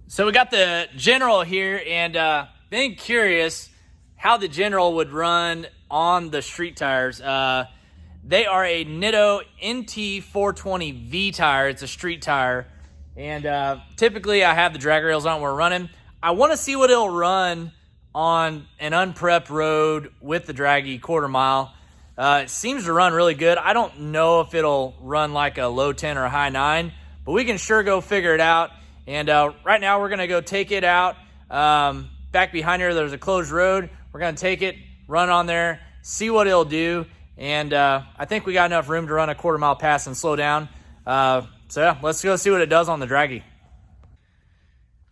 So we got the General here, and been curious how the General would run on the street tires. They are a Nitto NT420V tire. It's a street tire, and typically I have the drag rails on when we're running. I want to see what it'll run on an unprepped road with the Dragy quarter mile. It seems to run really good. I don't know if it'll run like a low 10 or a high 9, but we can sure go figure it out. And right now we're going to go take it out. Back behind here, there's a closed road. We're going to take it, run on there, see what it'll do. And I think we got enough room to run a quarter mile pass and slow down. So yeah, let's go see what it does on the Dragy.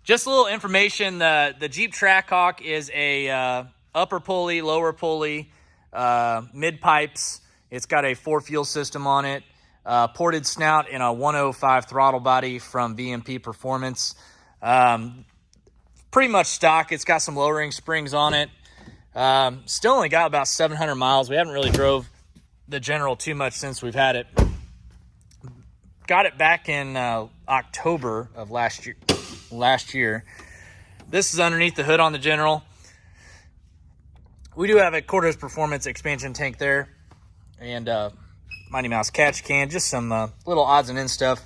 Just a little information. The Jeep Trackhawk is a upper pulley, lower pulley, mid pipes. It's got a 4-fuel system on it. Ported snout and a 105 throttle body from VMP Performance. Pretty much stock. It's got some lowering springs on it. Still only got about 700 miles. We haven't really drove the General too much since we've had it. Got it back in October of last year. This is underneath the hood on the General. We do have a quarters performance expansion tank there, and Mighty Mouse catch can, just some little odds and ends stuff.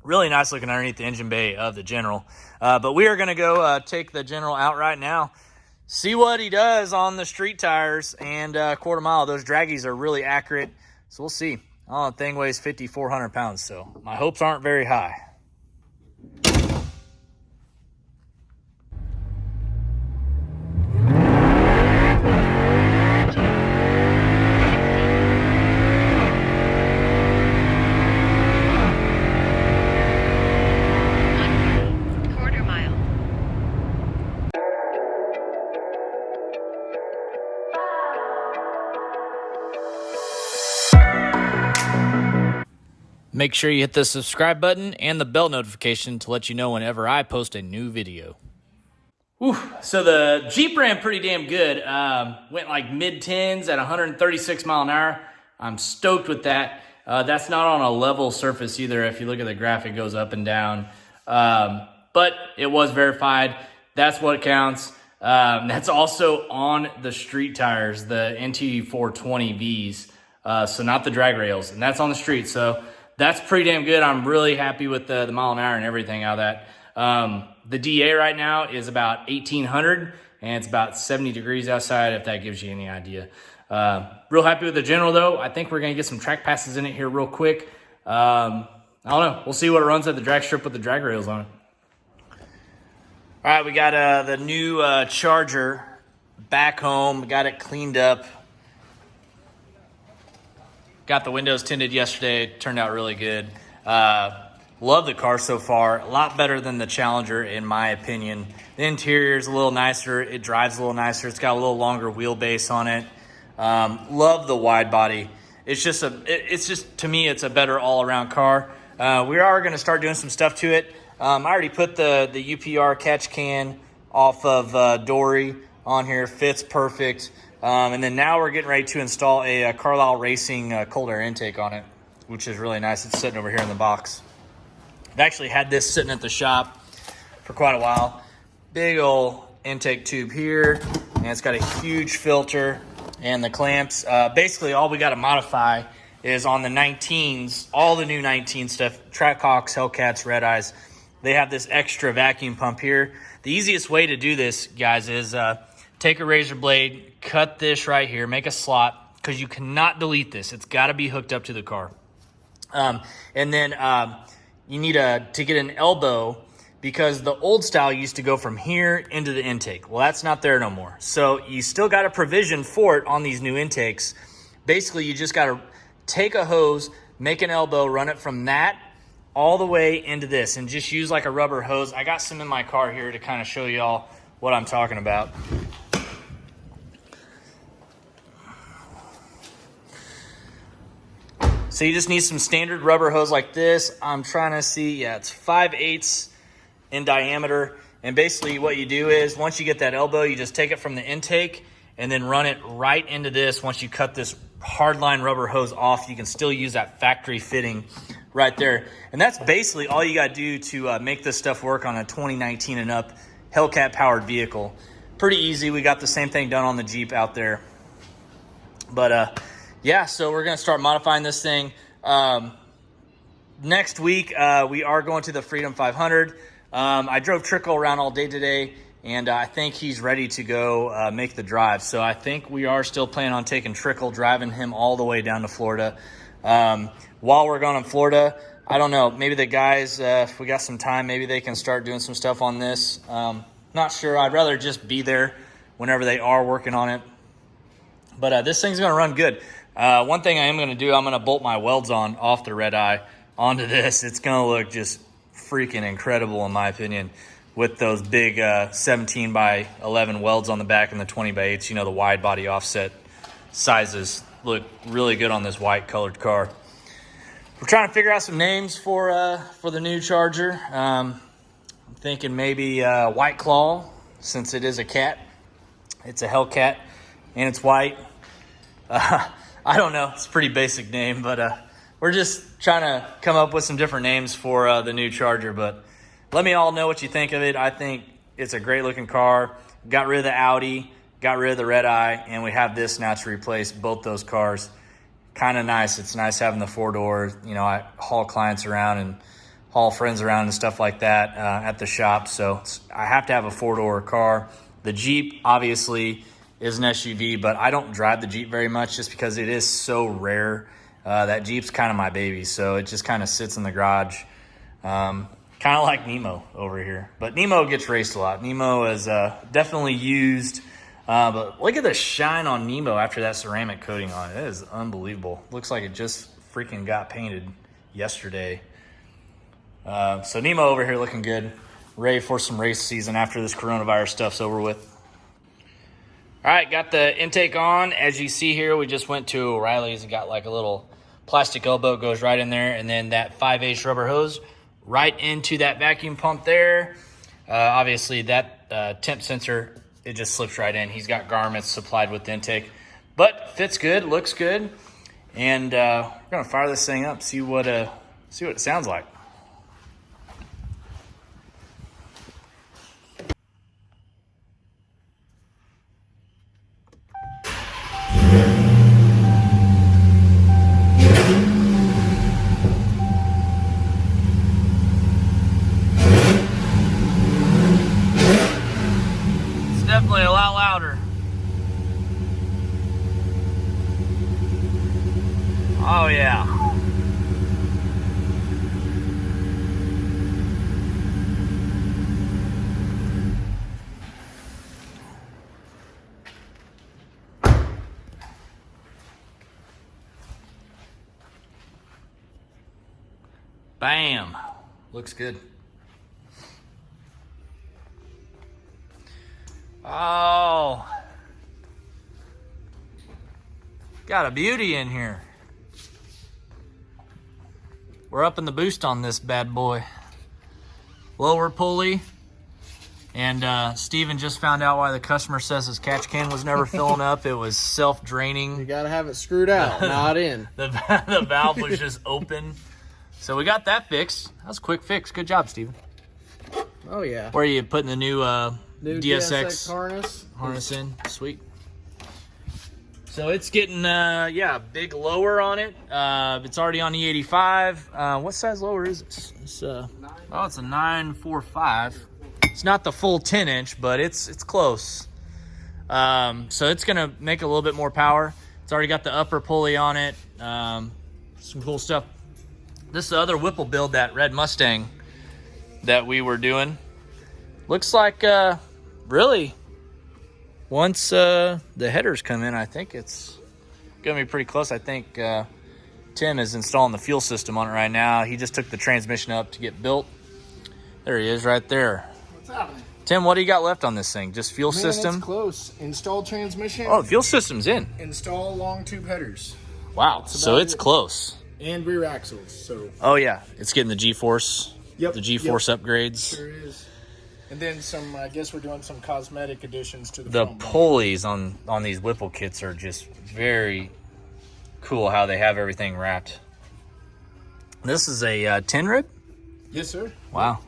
Really nice looking underneath the engine bay of the General. But we are going to go take the General out right now, see what he does on the street tires and quarter mile. Those Dragys are really accurate, so we'll see. Oh, the thing weighs 5,400 pounds, so my hopes aren't very high. Make sure you hit the subscribe button and the bell notification to let you know whenever I post a new video. Whew. So the Jeep ran pretty damn good. Went like mid-10s at 136 mile an hour. I'm stoked with that. That's not on a level surface either. If you look at the graph, it goes up and down. But it was verified. That's what counts. That's also on the street tires, the NT420Vs. So not the drag rails. And that's on the street. So that's pretty damn good. I'm really happy with the mile an hour and everything out of that. The DA right now is about 1,800, and it's about 70 degrees outside, if that gives you any idea. Real happy with the General, though. I think we're going to get some track passes in it here real quick. I don't know. We'll see what it runs at the drag strip with the drag rails on it. All right, we got the new Charger back home. We got it cleaned up. Got the windows tinted yesterday. It turned out really good. Love the car so far. A lot better than the Challenger, in my opinion. The interior is a little nicer. It drives a little nicer. It's got a little longer wheelbase on it. Love the wide body. It's just to me, it's a better all-around car. We are going to start doing some stuff to it. I already put the UPR catch can off of Dory on here. Fits perfect. And then now we're getting ready to install a Carlisle Racing cold air intake on it, which is really nice. It's sitting over here in the box. I've actually had this sitting at the shop for quite a while. Big old intake tube here, and it's got a huge filter and the clamps. Basically, all we got to modify is on the 19s, all the new 19 stuff, Trackhawks, Hellcats, Red Eyes, they have this extra vacuum pump here. The easiest way to do this, guys, is take a razor blade, cut this right here, make a slot, because you cannot delete this. It's got to be hooked up to the car. And then you need to get an elbow, because the old style used to go from here into the intake. Well, that's not there no more. So you still got a provision for it on these new intakes. Basically, you just got to take a hose, make an elbow, run it from that all the way into this, and just use like a rubber hose. I got some in my car here to kind of show y'all what I'm talking about. So you just need some standard rubber hose like this. I'm trying to see, yeah, it's 5/8 in diameter. And basically what you do is once you get that elbow, you just take it from the intake and then run it right into this. Once you cut this hardline rubber hose off, you can still use that factory fitting right there. And that's basically all you got to do to make this stuff work on a 2019 and up Hellcat powered vehicle. Pretty easy. We got the same thing done on the Jeep out there. But yeah, so we're going to start modifying this thing. Next week, we are going to the Freedom 500. I drove Trickle around all day today, and I think he's ready to go make the drive. So I think we are still planning on taking Trickle, driving him all the way down to Florida. While we're going in Florida, I don't know, maybe the guys, if we got some time, maybe they can start doing some stuff on this. Not sure. I'd rather just be there whenever they are working on it. But this thing's going to run good. One thing I am going to do, I'm going to bolt my welds on off the Red Eye onto this. It's going to look just freaking incredible in my opinion with those big 17 by 11 welds on the back and the 20 by 8s. You know, the wide body offset sizes look really good on this white colored car. We're trying to figure out some names for the new Charger. I'm thinking maybe White Claw, since it is a cat. It's a Hellcat and it's white. I don't know. It's a pretty basic name, but we're just trying to come up with some different names for the new Charger. But let me all know what you think of it. I think it's a great looking car. Got rid of the Audi, got rid of the Red Eye, and we have this now to replace both those cars. Kind of nice. It's nice having the 4-door. You know, I haul clients around and haul friends around and stuff like that at the shop. So I have to have a 4-door car. The Jeep, obviously, is an SUV, but I don't drive the Jeep very much just because it is so rare. That Jeep's kind of my baby, so it just kind of sits in the garage. Kind of like Nemo over here. But Nemo gets raced a lot. Nemo is definitely used. But look at the shine on Nemo after that ceramic coating on it. It is unbelievable. Looks like it just freaking got painted yesterday. So Nemo over here looking good. Ready for some race season after this coronavirus stuff's over with. All right, got the intake on. As you see here, we just went to O'Reilly's and got like a little plastic elbow goes right in there. And then that 5/8 rubber hose right into that vacuum pump there. Obviously, that temp sensor, it just slips right in. He's got garments supplied with the intake. But fits good, looks good. And we're going to fire this thing up, see what it sounds like. Definitely a lot louder. Oh yeah. Bam. Looks good. Oh, got a beauty in here. We're upping the boost on this bad boy. Lower pulley. And Steven just found out why the customer says his catch can was never filling up. It was self-draining. You gotta have it screwed out, not in. The valve was just open. So we got that fixed. That was a quick fix. Good job, Steven. Oh yeah. Where are you putting the new DSX harness in? Sweet. So it's getting big lower on it. It's already on E85. What size lower is this? It's a 945. It's not the full 10-inch, but it's close. So it's gonna make a little bit more power. It's already got the upper pulley on it. Some cool stuff. This is the other Whipple build, that red Mustang that we were doing. Looks like really, once the headers come in, I think it's gonna be pretty close. I think Tim is installing the fuel system on it right now. He just took the transmission up to get built. There he is right there. What's happening? Tim, what do you got left on this thing? Just fuel system? It's close. Install transmission. Oh, the fuel system's in. Install long tube headers. Wow, so it's close. And rear axles. So. Oh yeah, it's getting the G-force. Yep. The G-force upgrades. Sure is. And then some, I guess we're doing some cosmetic additions to the The front bumper. pulleys on these Whipple kits are just very cool how they have everything wrapped. This is a 10 rib? Yes, sir. Wow.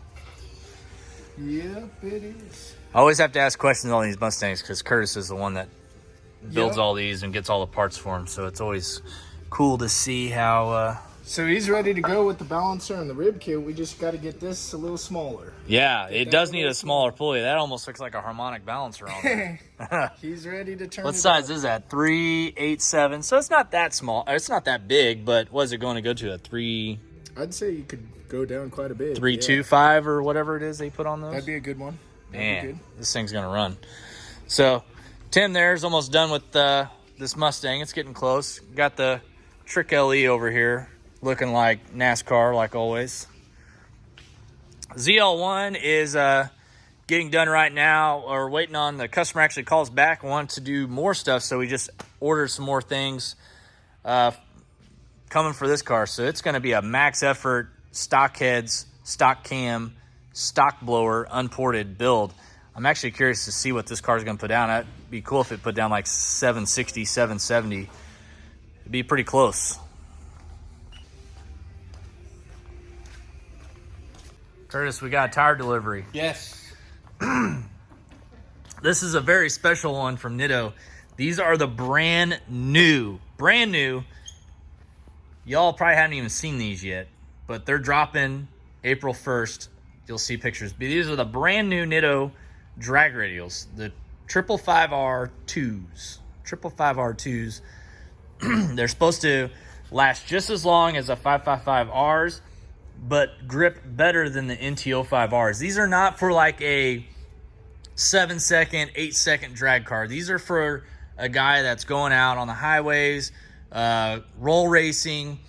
Yep, it is. I always have to ask questions on these Mustangs because Curtis is the one that builds all these and gets all the parts for them. So it's always cool to see how... So he's ready to go with the balancer and the rib kit. We just got to get this a little smaller. Yeah, it does need a smaller pulley. That almost looks like a harmonic balancer on there. He's ready to turn What it size up. is that? 387. So it's not that small. It's not that big, but what is it going to go to? A 3... I'd say you could go down quite a bit. 325 or whatever it is they put on those? That'd be a good one. That'd Man, be good. this thing's going to run. So Tim there is almost done with this Mustang. It's getting close. Got the Trick LE over here looking like NASCAR like always. ZL1 is getting done right now. Or waiting on the customer actually calls back and wants to do more stuff. So we just ordered some more things coming for this car. So it's going to be a max effort, stock heads, stock cam, stock blower, unported build. I'm actually curious to see what this car is going to put down. It'd be cool if it put down like 760, 770. It'd be pretty close. Curtis, we got a tire delivery. Yes. This is a very special one from Nitto. These are the brand new. Y'all probably haven't even seen these yet, but they're dropping April 1st. You'll see pictures. But these are the brand new Nitto drag radials, the 555R2s. 555R2s. They're supposed to last just as long as a 555Rs, but grip better than the NT05Rs. These are not for like a 7-second, 8-second drag car. These are for a guy that's going out on the highways, roll racing,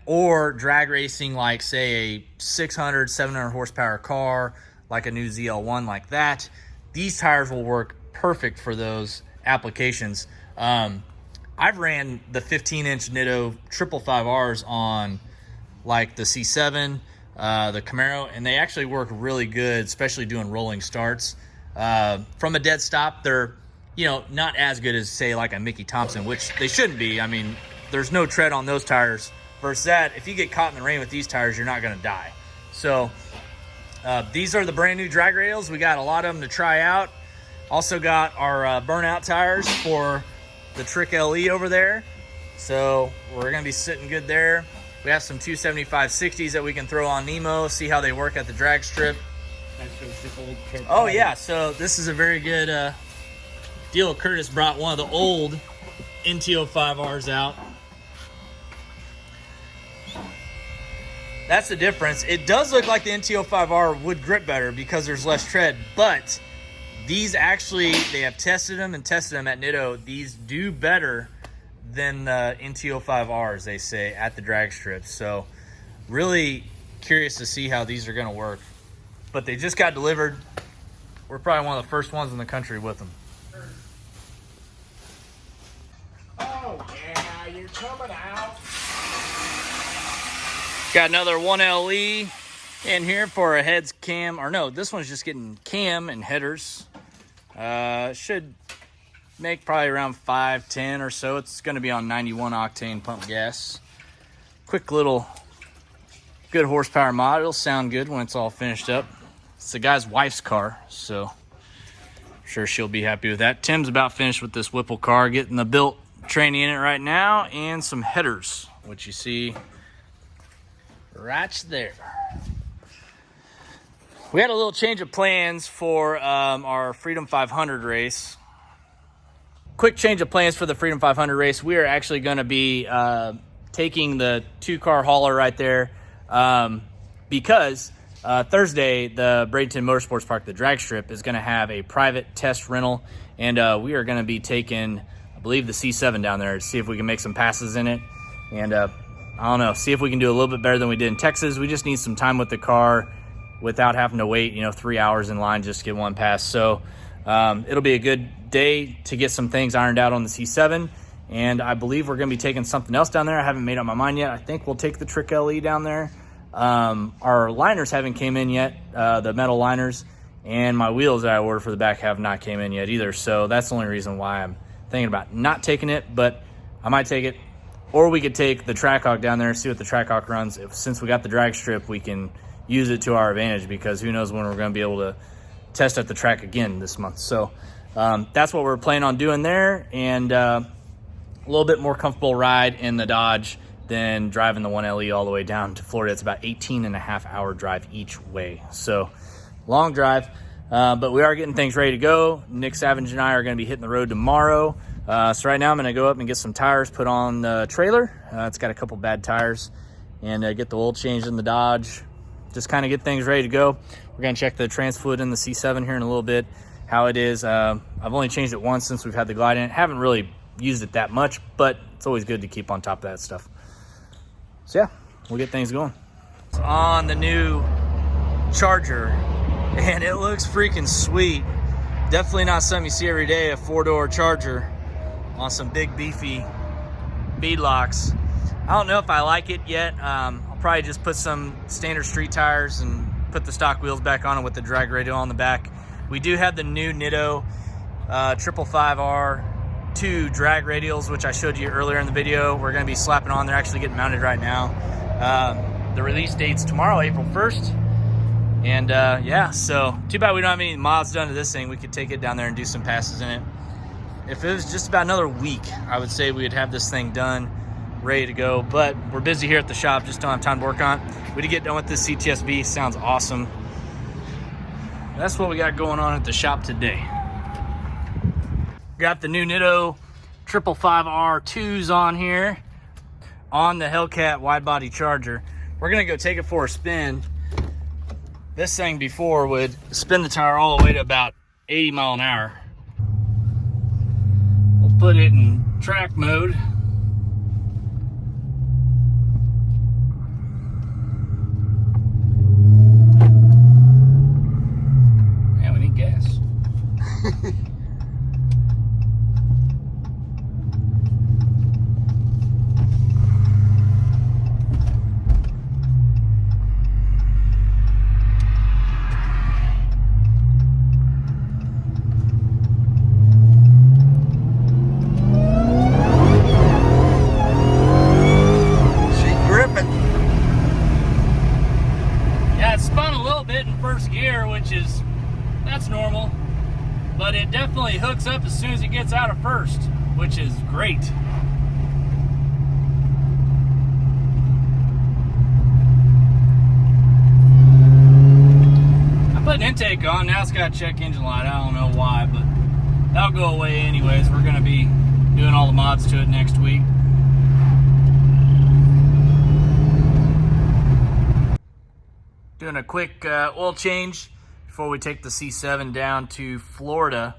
or drag racing, like say a 600, 700 horsepower car, like a new ZL1 like that. These tires will work perfect for those applications. I've ran the 15-inch Nitto 555Rs on like the C7, the Camaro, and they actually work really good, especially doing rolling starts. From a dead stop, they're, not as good as, say, like a Mickey Thompson, which they shouldn't be. I mean, there's no tread on those tires. Versus that, if you get caught in the rain with these tires, you're not going to die. So these are the brand new drag rails. We got a lot of them to try out. Also got our burnout tires for the Trick LE over there. So we're going to be sitting good there. We have some 275/60s that we can throw on Nemo, see how they work at the drag strip. Oh, yeah. So this is a very good deal. Curtis brought one of the old NT05Rs out. That's the difference. It does look like the NT05R would grip better because there's less tread, but these actually, they have tested them at Nitto. These do better than the NT05Rs, they say, at the drag strips. So really curious to see how these are going to work. But they just got delivered. We're probably one of the first ones in the country with them. Oh, yeah, you're coming out. Got another 1LE in here for a heads cam. Or no, this one's just getting cam and headers. Should make probably around 510 or so. It's going to be on 91 octane pump gas. Quick little good horsepower mod. It'll sound good when it's all finished up. It's the guy's wife's car, so I'm sure she'll be happy with that. Tim's about finished with this Whipple car, getting the built training in it right now, and some headers, which you see right there. We had a little change of plans for our Freedom 500 race. Quick change of plans for the Freedom 500 race. We are actually going to be taking the 2-car hauler right there because Thursday, the Bradenton Motorsports Park, the drag strip, is going to have a private test rental, and we are going to be taking, I believe, the C7 down there to see if we can make some passes in it. And I don't know, see if we can do a little bit better than we did in Texas. We just need some time with the car without having to wait, 3 hours in line just to get one pass. So it'll be a good day to get some things ironed out on the C7. And I believe we're going to be taking something else down there. I haven't made up my mind yet. I think we'll take the Trick LE down there. Our liners haven't came in yet, the metal liners. and my wheels that I ordered for the back have not came in yet either. So that's the only reason why I'm thinking about not taking it, but I might take it. Or we could take the Trackhawk down there and see what the Trackhawk runs. Since we got the drag strip, we can use it to our advantage, because who knows when we're going to be able to test at the track again this month. So that's what we're planning on doing there, and a little bit more comfortable ride in the Dodge than driving the 1LE all the way down to Florida. It's about 18.5-hour drive each way. So long drive, but we are getting things ready to go. Nick Savage and I are going to be hitting the road tomorrow. So right now I'm going to go up and get some tires put on the trailer. It's got a couple bad tires, and get the oil changed in the Dodge. Just kind of get things ready to go. We're going to check the trans fluid in the C7 here in a little bit, how it is. I've only changed it once since we've had the Glide in it. Haven't really used it that much, but it's always good to keep on top of that stuff. So yeah, we'll get things going. It's on the new Charger, and it looks freaking sweet. Definitely not something you see every day, a 4-door Charger on some big beefy bead locks. I don't know if I like it yet. I'll probably just put some standard street tires and put the stock wheels back on it with the drag radial on the back. We do have the new Nitto 555R2 drag radials, which I showed you earlier in the video. We're going to be slapping on. They're actually getting mounted right now. The release date's tomorrow, April 1st. And yeah, so too bad we don't have any mods done to this thing. We could take it down there and do some passes in it. If it was just about another week, I would say we'd have this thing done, ready to go. But we're busy here at the shop, just don't have time to work on it. We did get done with this CTSV, sounds awesome. That's what we got going on at the shop today. Got the new Nitto 555R2s on here on the Hellcat wide body Charger. We're gonna go take it for a spin. This thing before would spin the tire all the way to about 80 mile an hour. We'll put it in track mode. Man, we need gas. That's normal, but it definitely hooks up as soon as it gets out of first, which is great. I put an intake on, now it's got a check engine light. I don't know why, but that'll go away anyways. We're going to be doing all the mods to it next week. Doing a quick oil change before we take the C7 down to Florida.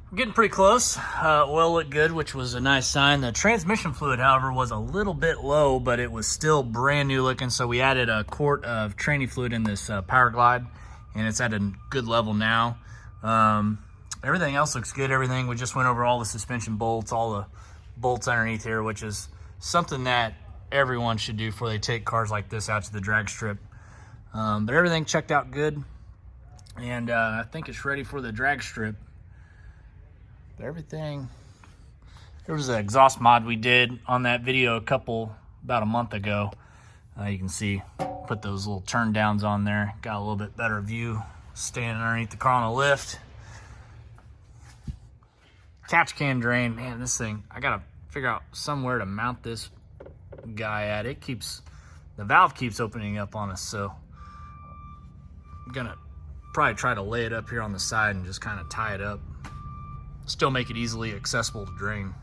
We're getting pretty close. Oil looked good, which was a nice sign. The transmission fluid, however, was a little bit low, but it was still brand new looking, so we added a quart of tranny fluid in this Power Glide, and it's at a good level now. Everything else looks good. Everything, we just went over all the suspension bolts, all the bolts underneath here, which is something that everyone should do before they take cars like this out to the drag strip. But everything checked out good, and I think it's ready for the drag strip. But everything, there was an exhaust mod we did on that video about a month ago. You can see, put those little turn downs on there, got a little bit better view standing underneath the car on a lift. Catch can drain, man, this thing, I gotta figure out somewhere to mount this guy at. The valve keeps opening up on us, so I'm gonna probably try to lay it up here on the side and just kind of tie it up. Still make it easily accessible to drain.